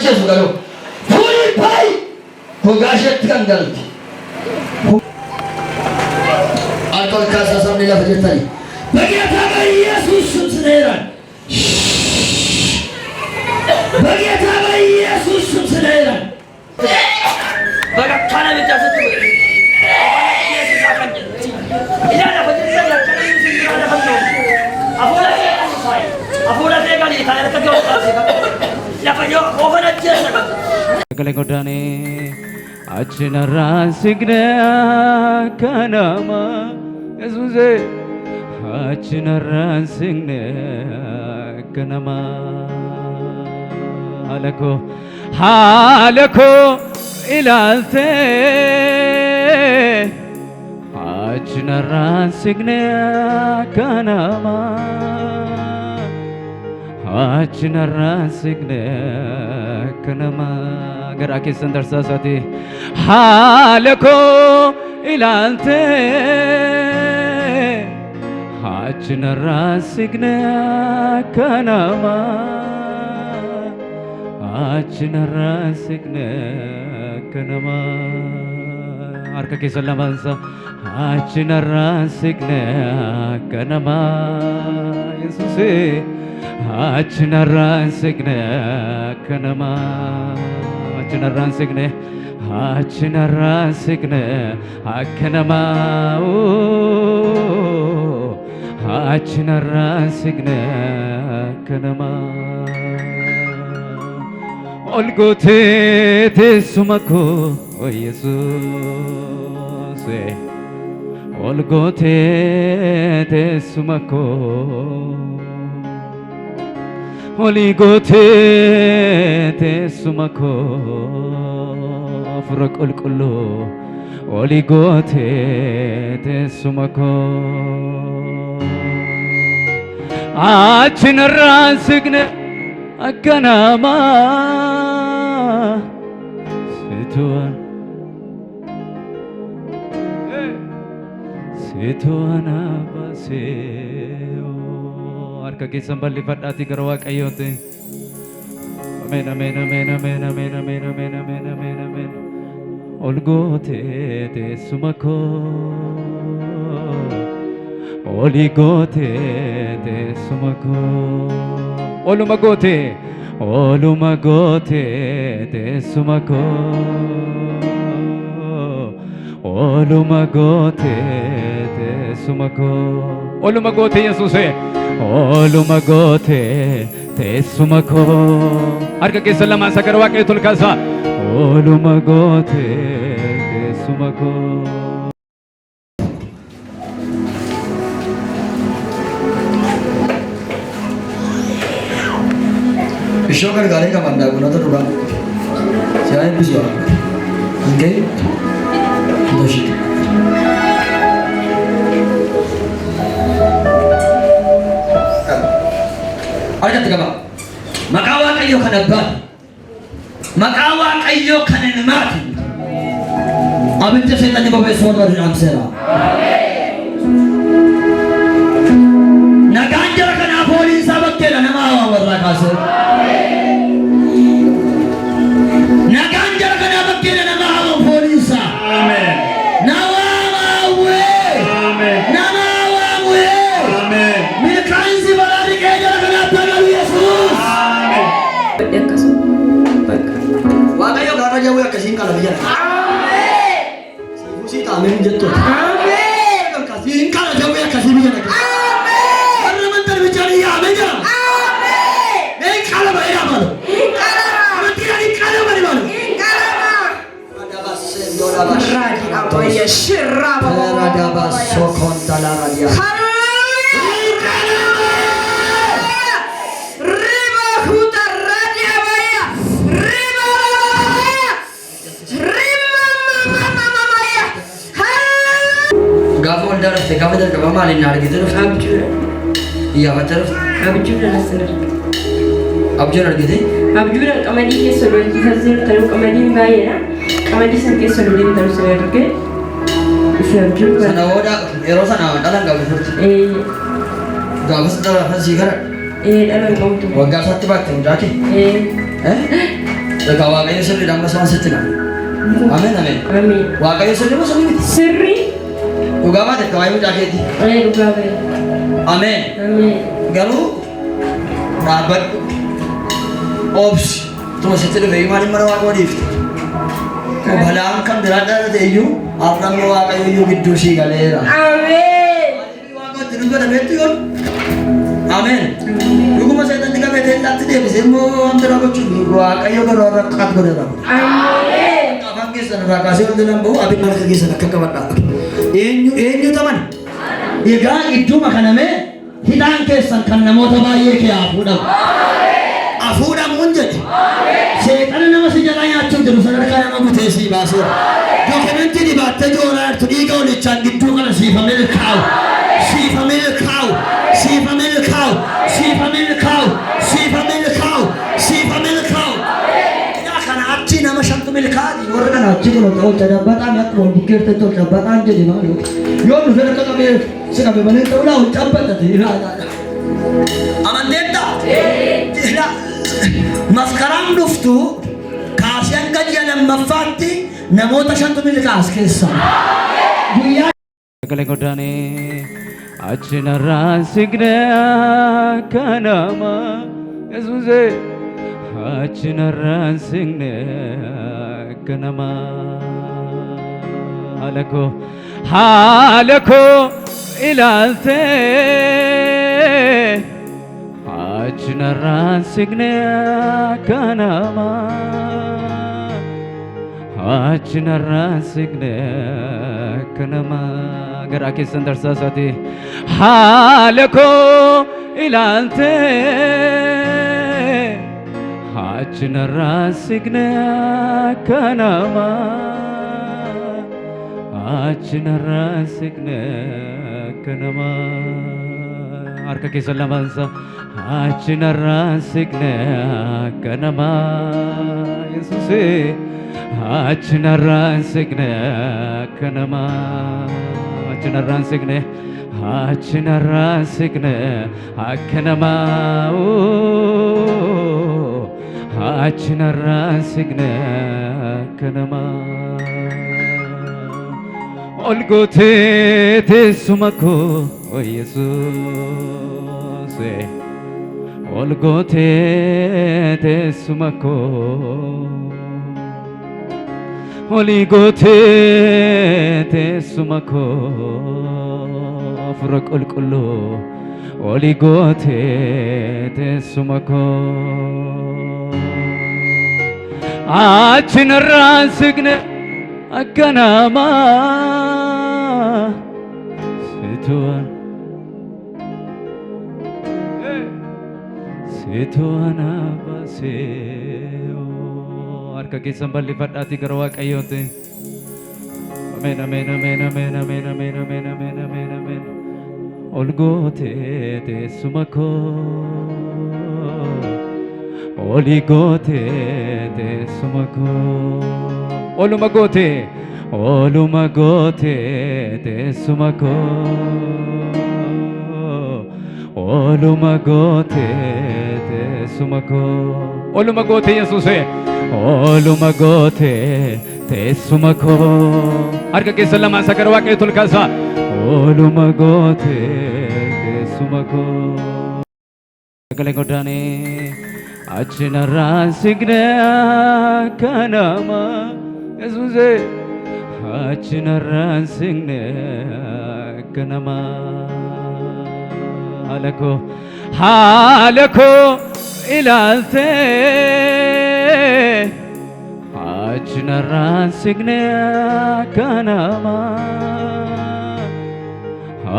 ajjeesu garuu furii baay'ee hogaasheetti kan galti. Alkool kaasaa sabni lafa jettanii በጌታ በኢየሱስ ስም ስለሄዳል በጌታ በኢየሱስ ስም ስለሄዳል በቃ ካና ብቻ ስትበ ኢየሱስ አቀኝ ኢላላ ፈጥራ ያከለ ሲራዳ ፈጥሮ አፎላ ተጋሊ ታረከው ያፈዮ ኦፈነጀ ገለ ጎዳኔ አችነራን ሲግነ ከናማ ኢየሱስ አችነራን ሲግነ ከናማ ሃለኮ ኢላልቴ አችነራን ሲግነ ከናማ አችነራን ሲግነ ከናማ ገራ ኬሰን ደርሳሳቲ ሃለኮ ኢላልቴ አችነራን ሲግነ ከናማ አችነራን ሲግነ ከናማ አርከ ኬሰን ለማንሳ አችነራን ሲግነ ከናማ ኢየሱስ አችነራን ሲግነ ከናማ አችነራን ሲግነ አችነራን ሲግነ ከናማ አችነራን ሲግነ ከናማ ኦልጎቴ ቴሱመኮ ኢየሱስ ኦልጎቴ ቴሱመኮ ኦሊጎቴ ቴሱመኮ ፍረ ቁልቁሉ ኦሊጎቴ ቴሱመኮ አችነራን ሲግነ አከናማ ሴቶዋና ባሴዮ አርከ ኬሰን በልፈዳቲ ገረ ዋቀዮቴ አሜን አሜን አሜን አሜን አሜን አሜን አሜን አሜን አሜን አሜን ኦልጎቴ ቴሱመኮ ኦሊጎቴ ቴሱመኮ ኦሉመጎቴ ኦሉመጎቴ ቴሱመኮ ኦሉመጎቴ ቴሱመኮ ኦሉመጎቴ ኢየሱስ ኦሉመጎቴ ቴሱመኮ አርከ ኬሰን ለማንሳ ገረ ዋቀዮ ቱልካሳ ኦሉመጎቴ ቴሱመኮ Isyo galing ka manda ko na to ba? Siya ay bisyo. Okay? Doshi. Arka tiga ba? Makawa kayo kanaba. Makawa kayo kanenmati. Abin te setan ni babe sono rin amsera. Naganjara kana police sabak kela namawa warra kasir. Jauh ya kasih kalau dia. Amin. Sih tak amin jatuh. Amin. Kasih kalau jauh ya kasih dia. Amin. Karena mentar bicara ya amin ya. Amin. Ini kalau bayar apa lo? Kalau. Nanti lagi kalau bayar apa lo? Kalau. Ada basen dolar basen. Apa ya syirab. Ada bas sokon dalar dia. Gafon darah tegak betul ke mama ini hari gitu. Abjur. Iya betul. Abjur dah senar. Abjur hari gitu. Abjur kamari ke solo kita sih kalau kamari enggak ya. Kamari sih ke solo ini terus senar ke. Abjur. Sana orang erosa nama dalam gak betul. Gak betul dalam sih kan. Dalam kamu tu. Wagah satu batu jadi. Daga Waaqayyo sirrii dhaan masaan sitti gala. Ameen ameen. Ameen. Waaqayyo sirrii moo sirrii miti? Sirri. Dhugaa baate akka waa'ee mucaa keetii. Dhugaa baate. Ameen. Ameen. Garuu dhaabbadhu. Obsi. Tuma sitti dhufe maaliin mana Waaqa waliifte? Balaan kan biraa dhalate iyyuu arrabni Waaqayyo iyyuu gidduu sii galeera. Ameen. Waaqa itti dubbata beektu yoon? Ameen. Dhuguma seetanni qabeetee ilaatti deebisee immoo wanti irraa gochuun Waaqayyo garuu har'a qaat godheera. Ameen. Afaan keessan irraa kaasee wanti nan bahu abidda harka keessan akka qabadhaa. Eenyu taman? Egaa idduma kanamee hidhaan keessan kan namoota baay'ee kee hafuudhamu. Hafuudhamuun jedhe. Seexana nama si jalaa nyaachuuf jiru sadarkaa nama butee sii baasee. Dokumentii dhibaattee jooraa jirtu dhiiga olichaan gidduu kana siifamee kaa'u. Siifamee kaa'u. Siifamee kaa'u. Siifamee kaa'u. Siifamee kaa'u. Siifamee kaa'u. Yaa kana achi nama shantu milkaa'ati. Warra kana achi kun tolcha dabbataan akka wal bukkeerte tolcha dabbataan jedhe maal yoo nu fedha qabee si qabee malee ta'uu laa wal cabbatate ilaalaadha. Amanteetta? Maskaraan dhuftu kaasee hanga ji'a lammaffaatti namoota shantu milkaa'as keessaa. Guyyaa Kale godane achinarraan signe kanama Yesuuse achinarraan signe kanama halako ilaalte achinarraan signe kanama achinarraan signe kanama garaa keessan darsaasati halako ilaalte achinarraan signe kanama achinarraan signe kanama harka keessan lamaansa achinarraan signe kanama Yesuuse achinarraan signe kanama achinarraan signe akkanama achinarraan signe akkanama ol gootee teessuma koo Yesuus ol gootee teessuma koo oli gootee teessuma koo afura qulqulluu oli gootee teessuma koo achinarraan signe akkanama situana baseo harka keessan bal'ifadhaatii gara Waaqayyootti. Ameen ameen ameen ameen ameen ameen ameen ameen ameen ameen ol gootee teessuma koo oli gootee teessuma koo oluma gootee teessuma koo oluma gootee teessuma koo oluma gootee Yesuuse oluma gootee teessuma koo harka keessan lamaan gara Waaqayyootti ol kaasaa oluma gootee teessuma koo Kale godane achinarraan signe akkanama Yesuuse achinarraan signe akkanama halako ilaalte achinarraan signe akkanama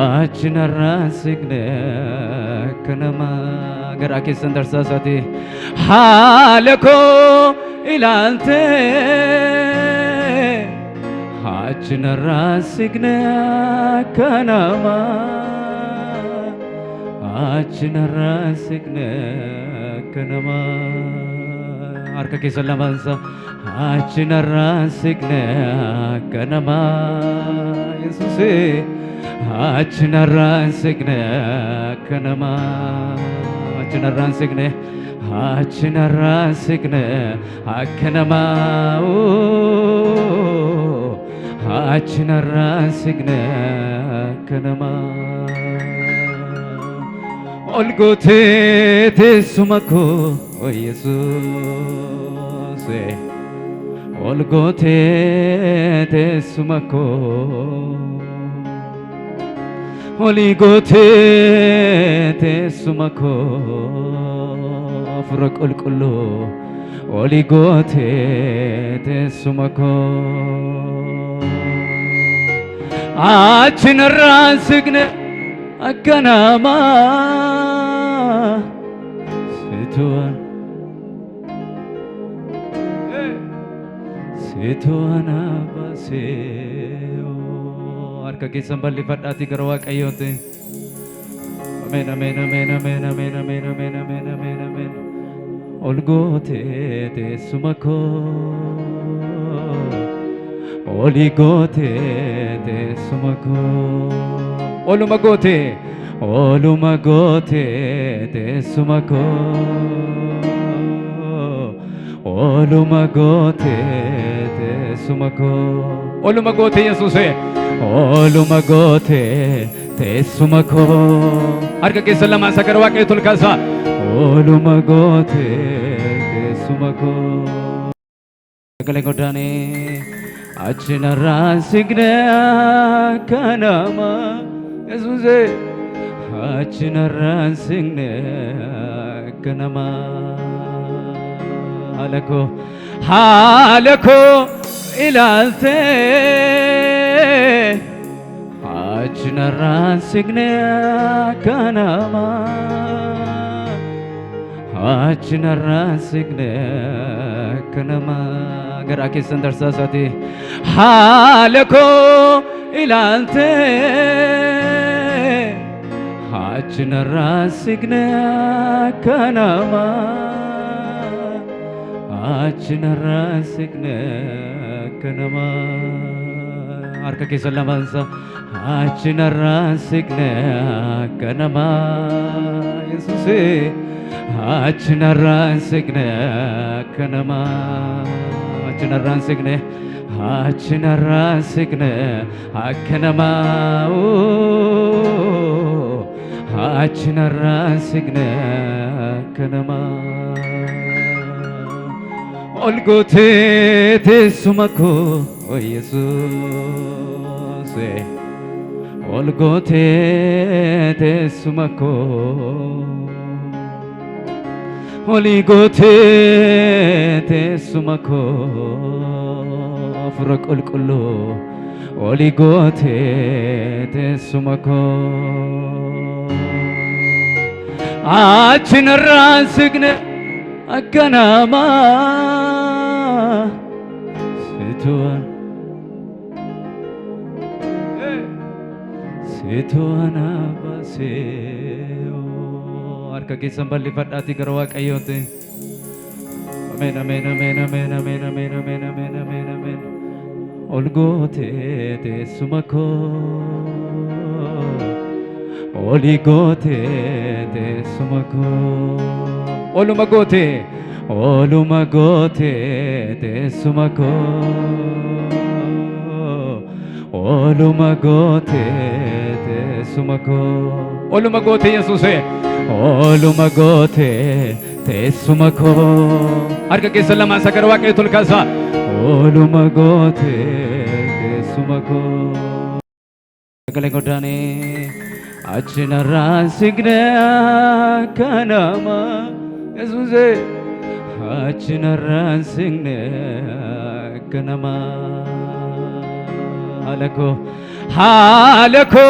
achinarraan signe akkanama garaa keessan darsaasati halako ilaalte achinarraan signe akkanama achinarraan signe akkanama harka keessan lamaansa achinarraan signe akkanama Yesuuse achinarraan signe akkanama achinarraan signe achinarra signe akkanama achinarra signe akkanama olgote tesumako Jesus olgote tesumako olgote tesumako ፍረቆልቆሎ ኦሊጎቴ ተሱመኮ አችነራንስግነ አከናማ ሴቶዋን ሴቶዋን አባሴዮ አርከ ኬሰን በሊፈዳቲ ገረዋ ቀዮቴ አሜን አሜን አሜን አሜን አሜን አሜን አሜን አሜን አሜን አሜን olgote tesumako oligote tesumako olumagote tesumako olumagote tesumako olumagote Yesuse olumagote tesumako arka ke salama sakarwa ke tulkasa olumagote tesumako gale godane achinarra signe kanama Yesuse achinarra signe kanama halako ilalte achinarra signe kanama achinarra signe kanama gara ke sandarsa sati halako ilalte achinarra signe kanama achinarra signe kanama arka ke salamansa achinarra signe kanama Yesuse achinarra signe kanama achinarra signe akkanama achinarra signe kanama olgote tesumako Jesus olgote tesumako oligote tesumako ፍረቆልቆሎ oligote tesumako achinarra signe akkanama ሴቶዋን አባሴዮ አርከ ኬሰን በሊፈዳቲ ገረዋ ቀዮቴ አሜን አሜን አሜን አሜን አሜን አሜን አሜን አሜን አሜን አሜን olgote tesumako oligote tesumako olumagote tesumako olumagote tesumako olumagote Yesuse olumagote tesumako arka ke salama sakarwa ke tulkasa olumagote tesumako gale godane achinarra signe kanama Yesuse achinarra signe kanama halako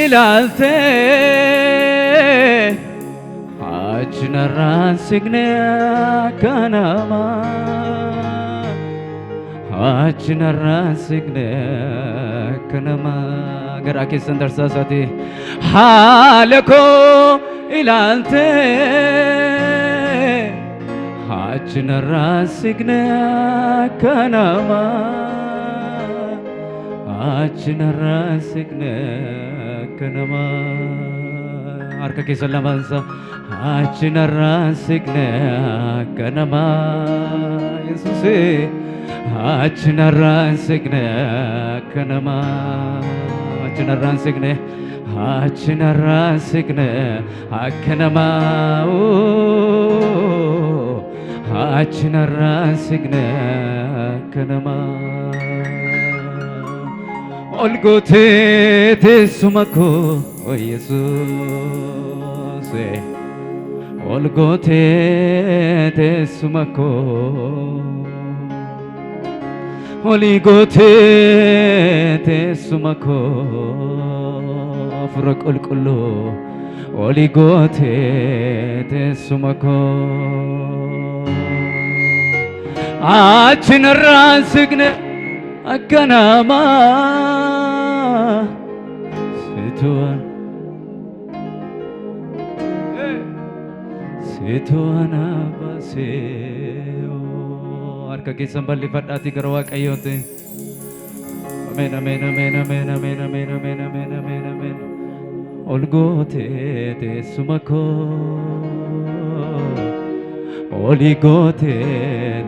ilalte achinarra signe kanama achinarra signe kanama gara ke sandarsa sati halako ilalte achinarra signe kanama achinarra signe kanama harka keessa lamansa achinarraan siqne akka namaa Yesuuse achinarraan siqne akka namaa achinarraan siqne achinarraan siqne akka namaa achinarraan siqne akka namaa ol gootee teessuma koo Yesuus ol gootee teessuma koo oli gootee teessuma koo afura qulqulluu oli gootee teessuma koo achinarraan siqne akka namaa situan abaseo harka keessan bal'ifadhaatii gara Waaqayyootti amen amen amen amen amen amen amen amen amen amen ol gootee teessuma koo oli gootee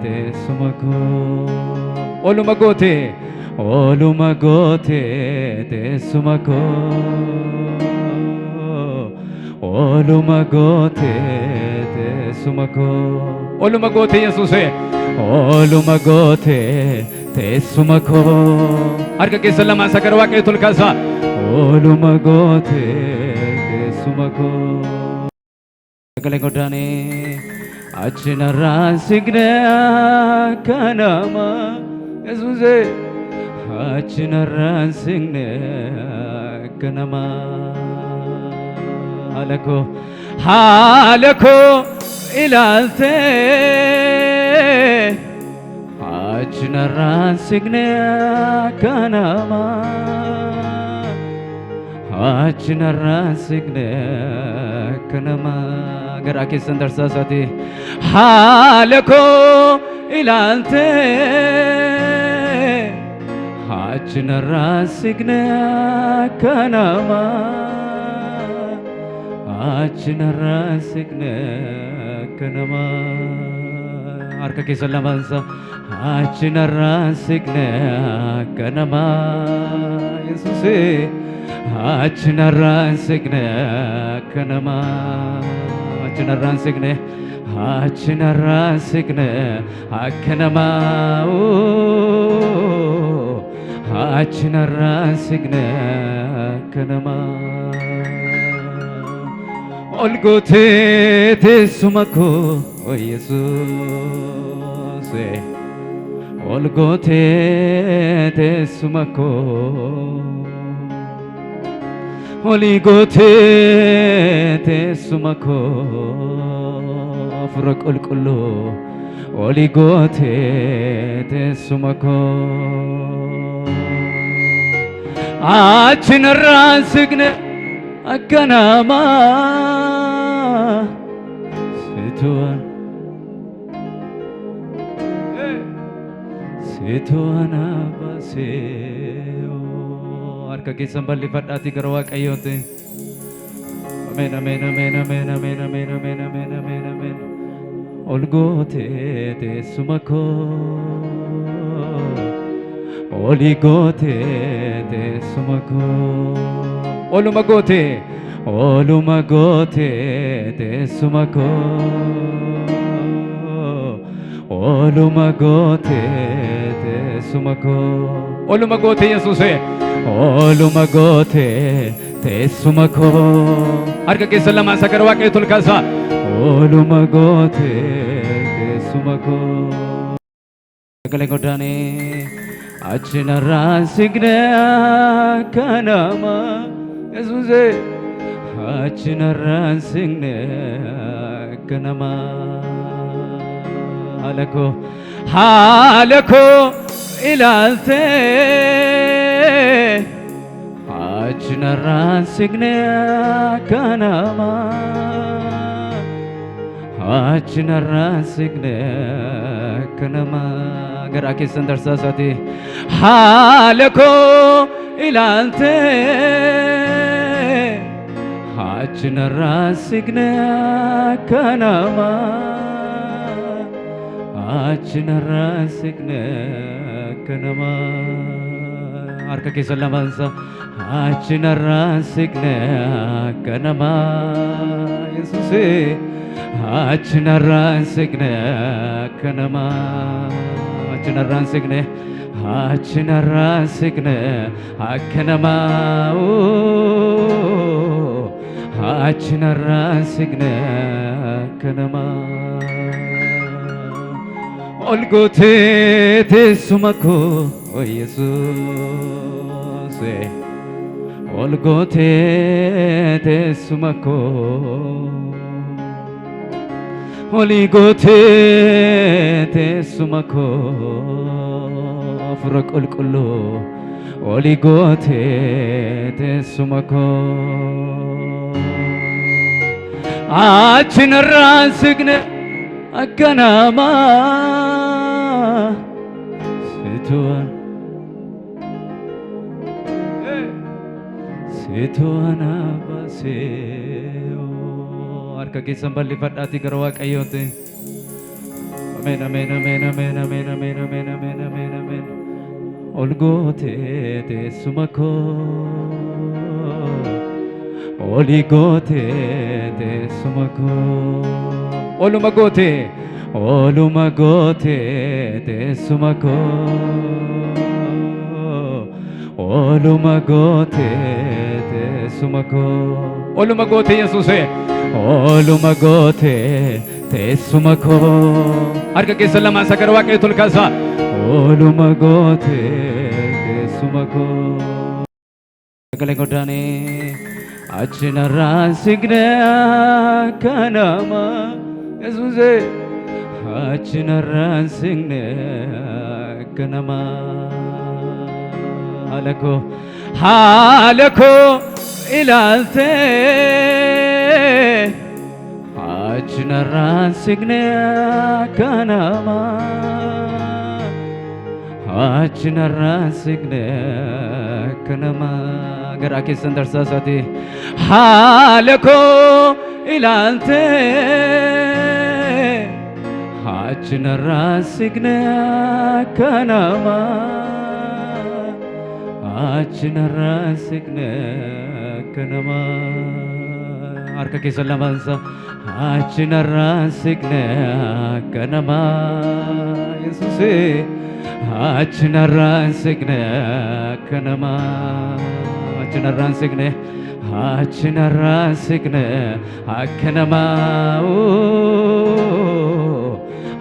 teessuma koo oluma gootee teessuma koo oluma gootee teessuma koo oluma gootee Yesuuse oluma gootee teessuma koo harka keessa lamaan isa gara Waaqayyootti ol kaasaa oluma gootee teessuma koo sagalee goddaanii achinarraan siqne akka namaa Yesuuse achinarraan siqne akka namaa haala koo ilaaltee achinarraan siqne akka namaa achinarraan siqne akka namaa garaa keessan darsaasaatii haala koo ilaaltee achinarraan siqne akka namaa achinarraan siqne akka namaa harka keessan lamansa achinarraan siqne akka namaa Yesuuse achinarraan siqne akka namaa achinarraan siqne achinarraan siqne akka namaa achinarraan siqne akka namaa ol gootee teessuma koo Yesuus ol gootee teessuma koo oli gootee teessuma koo afura qulqulluu oli gootee teessuma koo achinarraan siqne akka namaa situan abaseo harka keessan bal'ifadhaatii gara Waaqayyootti amen amen amen amen amen amen amen amen amen amen ol gootee teessuma koo oli gootee teessuma koo oluma gootee teessuma koo oluma gootee teessuma koo oluma gootee Yesuuse oluma gootee teessuma koo harka keessa lamaan isa gara Waaqayyootti ol kaasaa oluma gootee teessuma koo sagalee goddaanii achinarraan siqne akka namaa Yesuuse achinarraan siqne akka namaa haala koo ilaaltee achinarraan siqne akka namaa achinarraan siqne akka namaa garaa keessan darsaasaatii haala koo ilaaltee achinarasigne kanama achinarasigne kanama harka keessa lamansa achinarasigne kanama Yesuse achinarasigne kanama achinarasigne achinarasigne kanama achinarasigne kanama olgote tesumako Jesus olgote tesumako olgote tesumako furqulqullu olgote tesumako achinarasigne kanama Situana baseo harka keessan bal'ifadhaatii gara Waaqayyootti Amen amen amen amen amen amen amen amen amen amen ol gootee teessuma koo oli gootee teessuma koo oluma gootee teessuma koo oluma gootee teessuma koo oluma gootee Yesuuse oluma gootee teessuma koo harka keessa lamaan isa gara Waaqayyootti ol kaasaa oluma gootee teessuma koo sagalee goddaanii achinarraan signe kanama Yesuuse achinarraan signe kanama halako ilaalte achinarraan signe kanama achinarraan signe kanama garaa keessan darsaasati halako ilaalte achinarraan signe kanama achinarraan signe kanama harka keessa lamansa achinarraan signe kanama Yesuuse achinarraan signe kanama achinarraan signe kanama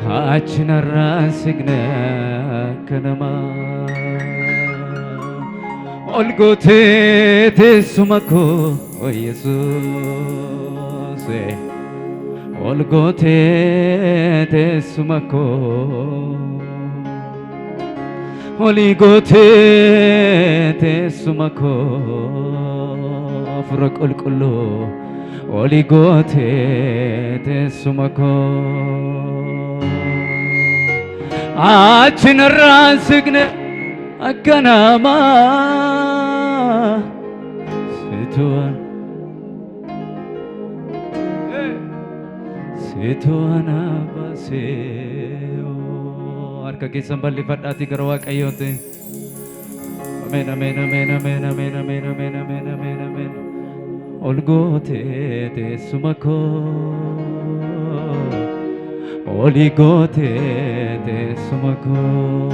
achinarraan signe kanama olgootee teessuma koo Yesuuse olgootee teessuma koo oligootee teessuma koo fura qulqullu oligootee teessuma koo achinarraan signe kanama situana baseo harka keessan bal'ifadhaatii gara Waaqayyootti amen amen amen amen amen amen amen amen amen amen ol gootee teessuma koo oli gootee teessuma koo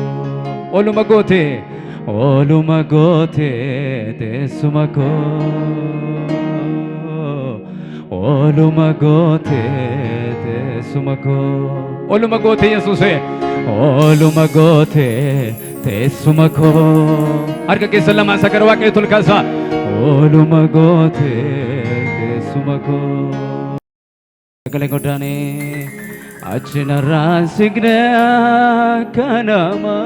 oluma gootee teessuma koo oluma gootee teessuma koo oluma gootee Yesuuse oluma gootee teessuma koo harka keessa lamaan isa gara Waaqayyootti ol kaasaa oluma gootee teessuma koo sagalee goddaanii achinarraan signe kanama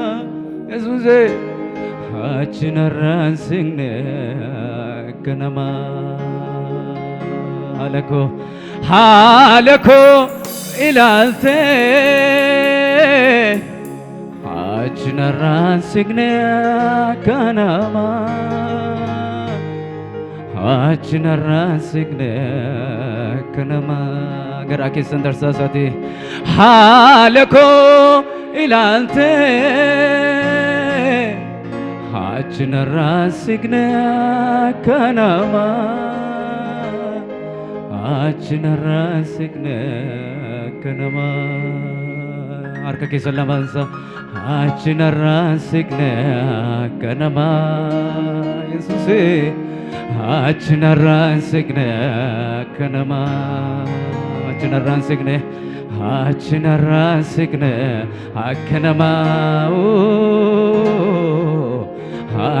Yesuuse achinarraan signe kanama halako ilaalte achinarraan signe kanama Achinarra signe kanama gara keessan darsaasati haala koo ilaalte achinarra signe kanama achinarra signe kanama harka keessan lamaansa achinarra signe kanama Yesuuse achinarra signe kanama achinarra signe kanama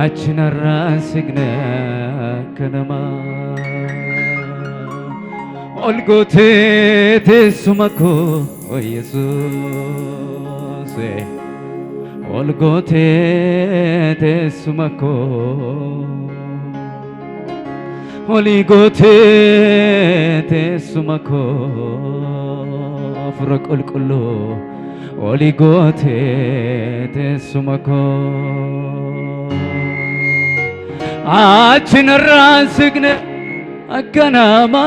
achinarra signe kanama olgote tesumako Jesus olgote tesumako Oligote tesumako afraqulqullu Oligote tesumako achinarra signe akkanama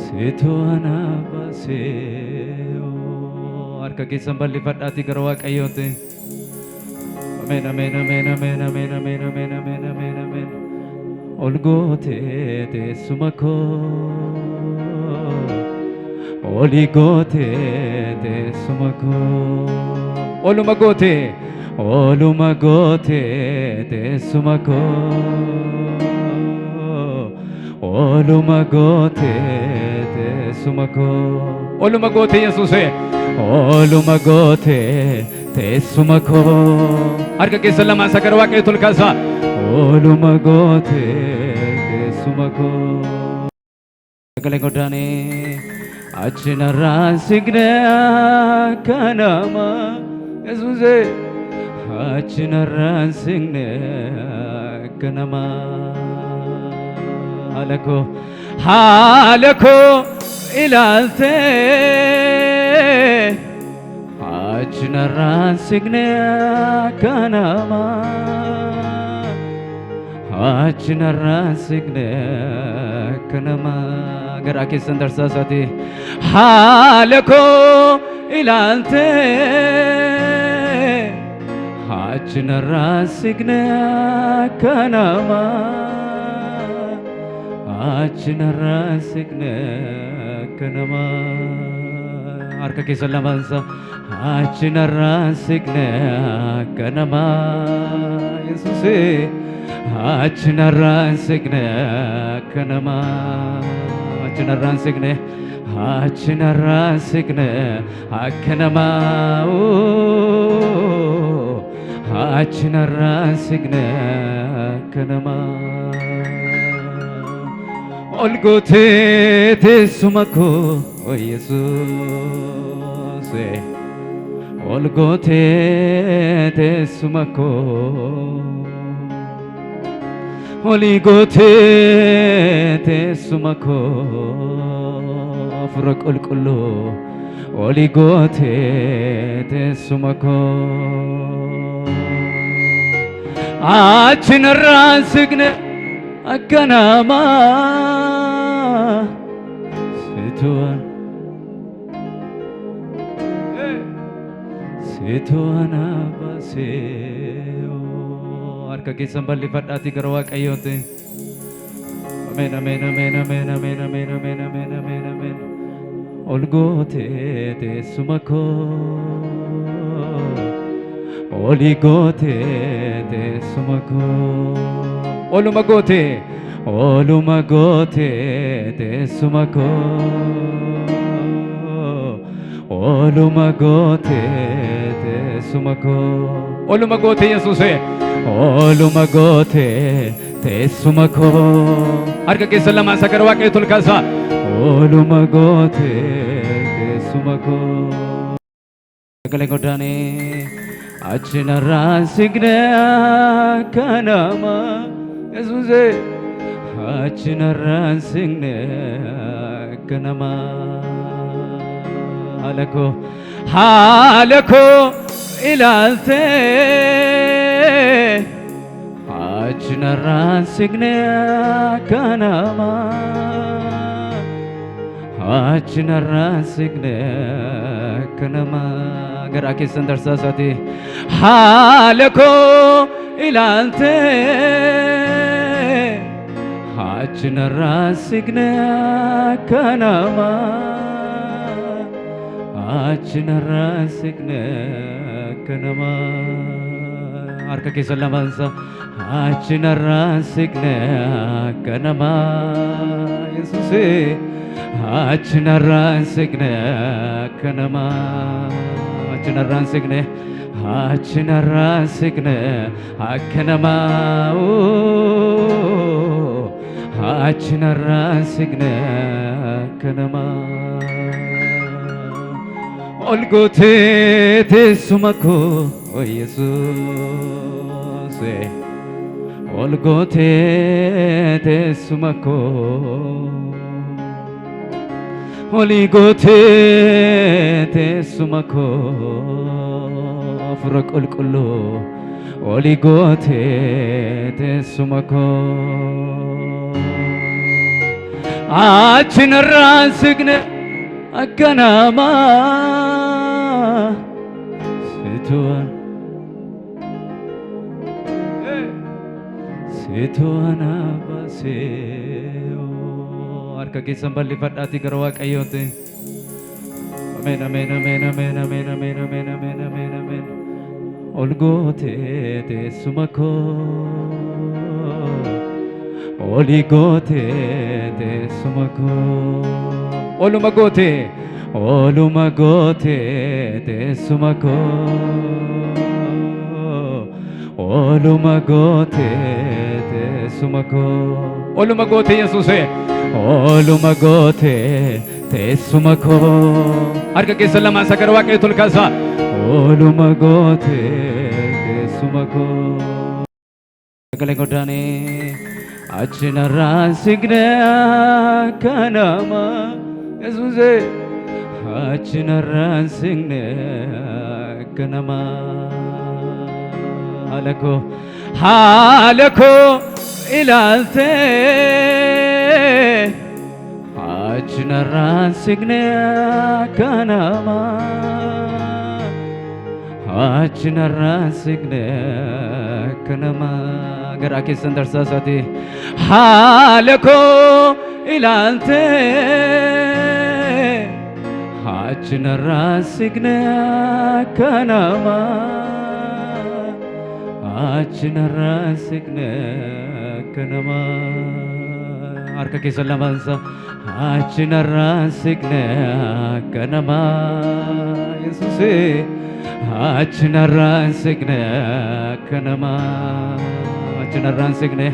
situana baseo harka keessan bal'ifadhaatii gara Waaqayyootti. Ameen ameen ameen ameen ameen ameen ameen ameen ameen ameen. Ol gootee teessuma koo. Oli gootee teessuma koo. Oluma gootee. Oluma gootee teessuma koo. Oluma gootee teessuma koo. Oluma gootee Yesuusee. Oluma gootee teessuma koo harka keessan lamaan gara Waaqayyootti ol kaasaa oluma gootee teessuma koo sagalee godhaanii achinarra signe kanama Yesuusee achinarra signe kanama haala koo ilaaltee achinarra signe kanama achinarra signe kanama gara keessan darsaasati haala koo ilaaltee achinarra signe kanama achinarra signe kanama harka keessan lamaansa achinarra signe kanama Yesuusee achinarra signe kanama achinarra signe kanama achinarra signe kanama olgootee teessuma koo Yesuusee olgootee teessuma koo oligootee teessuma koo afura qulqullu oligootee teessuma koo achinarra signe akkanama situana baseo harka keessan bal'ifadhaatii gara Waaqayyootti. Ameen ameen ameen ameen ameen ameen ameen ameen ameen ameen ol gootee teessuma koo oli gootee teessuma koo oluma gootee teessuma koo oluma gootee teessuma koo oluma gootee Yesuusee oluma gootee teessuma koo harka keessan lamaan gara Waaqayyootti ol kaasaa oluma gootee teessuma koo sagalee godhaanii achinarra signe kanama Yesuusee achinarra signe kanama haala koo ilalte achinarran signe kanama achinarran signe kanama gara keessan darsaasati halako ilalte achinarran signe kanama achinarran signe kanama harka keessan lamansa achinarran signe kanama Yesuuse achinarran signe kanama achinarran signe kanama achinarran signe kanama olgote tesumako o Jesus olgote tesumako oligote tesumako furqulqullu oligote tesumako achinarran signe akkanama situan abaseo harka keessan bal'ifadhaatii gara Waaqayyootti amen amen amen amen amen amen amen amen amen amen olgote teessuma koo oligote teessuma koo oluma goote teessuma koo oluma goote teessuma koo oluma goote Yesuuse oluma goote teessuma koo harka keessan lamaan isa gara Waaqayyootti ol kaasaa oluma goote teessuma koo sagalee goddaanii achinarraan signe kanama Yesuuse achinarraan signe kanama halako ilalte achinarraan signe kanama achinarraan signe kanama gara keessan darsaasati halako ilalte achinarraan signe kanama achinarraan signe kanama harka keessan lamansa achinarraan signe kanama Yesuuse achinarraan signe kanama achinarraan signe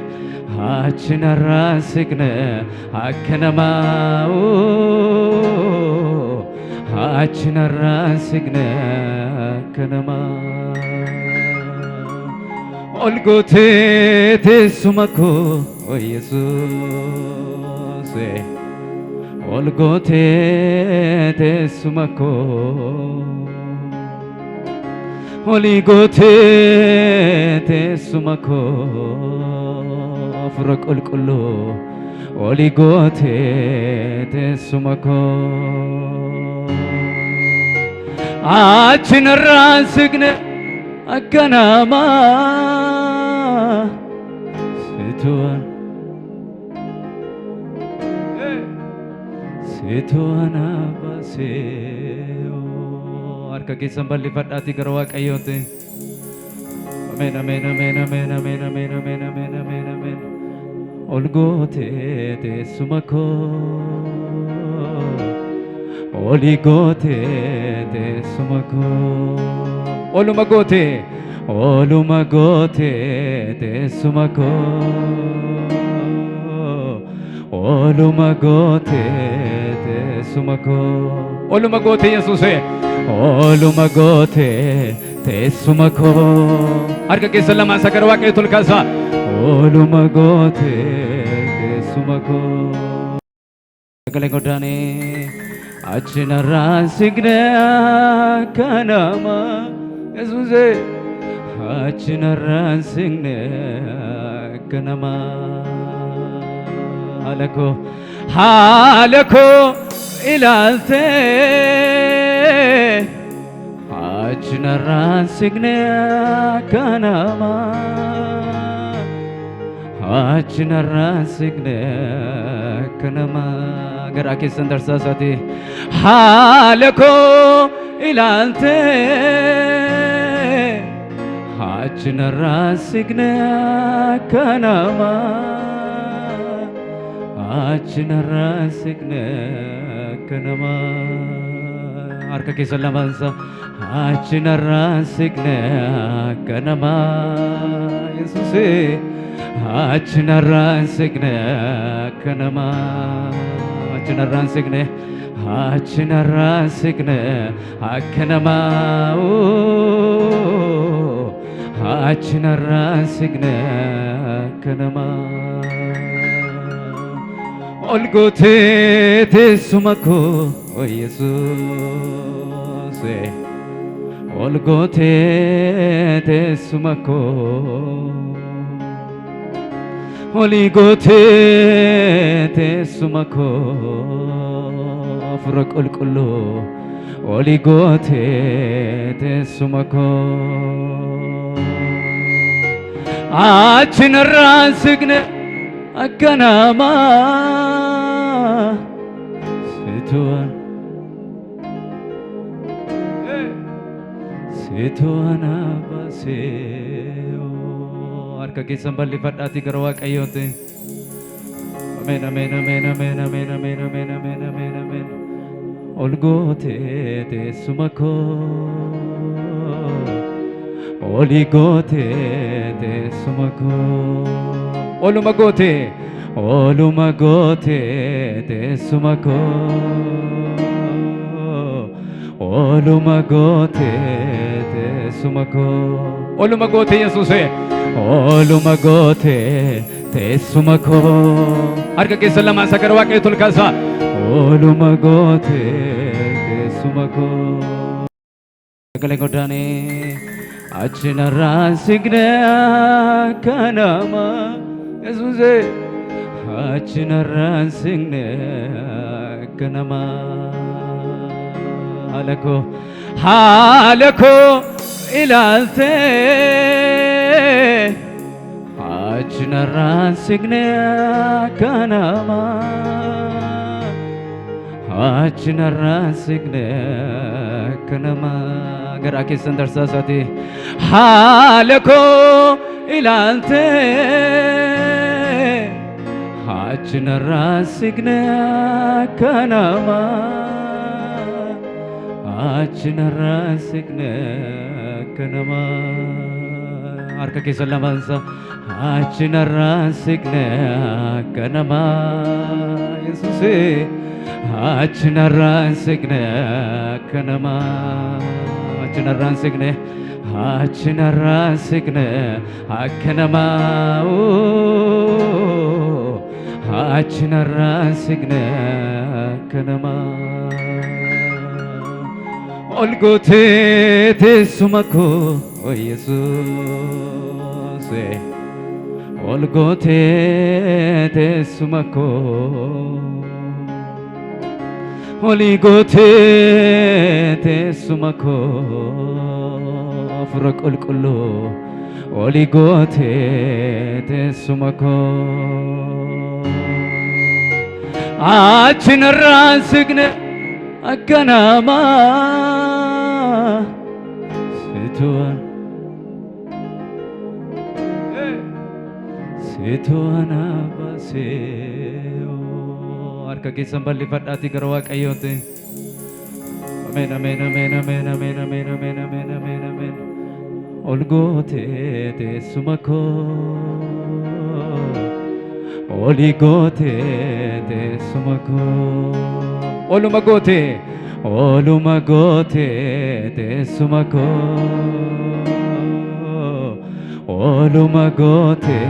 kanama achinarraan signe kanama olgote teessuma koo o Yesuuse olgote teessuma koo oligote teessuma koo fura qulqullu oligote teessuma koo achinarraan signe akkanama situan abaseo harka keessan bal'ifadhaatii gara Waaqayyootti amen amen amen amen amen amen amen amen amen amen olgote teessuma koo oligote teessuma koo oluma goote teessuma koo oluma goote teessuma koo oluma goote Yesuuse oluma goote teessuma koo harka keessan lamaan isa gara Waaqayyootti ol kaasaa oluma goote teessuma koo sagalee goddaanii achinarraan signe kanama Yesuuse achinarraan signe ganama haala koo ilaalte achinarraan signe ganama achinarraan signe ganama garaa keessan darsaasati haala koo ilaalte achinarraan signe ganama achinarraan signe ganama harka keessan lamaansa achinarraan signe ganama Yesuuse achinarraan signe ganama achinarraan signe achinarraan signe ganama achinarraan signe ganama ol gootee teessuma koo Yesuuse ol gootee teessuma koo ol gootee teessuma koo fura qulqulluu ol gootee teessuma koo achinarraan signe ganama situana baseo harka keessan bal'ifadhaatii gara Waaqayyootti amen amen amen amen amen amen amen amen amen amen ol gootee teessuma koo ol gootee teessuma koo oluma gootee teessuma koo oluma gootee teessuma koo oluma gootee Yesuuse oluma gootee teessuma koo harka keessan lamaan isa gara Waaqayyootti ol kaasaa oluma gootee teessuma koo sagalee godhaanii achinarraan signe ganama Yesuuse achinarraan signe ganama haala koo ilaalte achinarraan signe ganama achinarraan signe ganama garaa keessan darsaasati haala koo ilaalte achinarraan signe ganama achinarraan signe ganama harka keessan lamaansa achinarraan signe ganama Yesuuse achinarraan signe ganama achinarraan signe ganama achinarraan signe ganama ol gootee teessuma koo Yesuuse ol gootee teessuma koo ol gootee teessuma koo fura qulqulluu ol gootee teessuma koo achinarraan signe ganama situana baseo harka keessan bal'ifadhaatii gara Waaqayyootti amen amen amen amen amen amen amen amen amen amen ol gootee teessuma koo ol gootee teessuma koo oluma gootee teessuma koo oluma gootee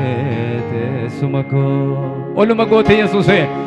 teessuma koo oluma gootee Yesuuse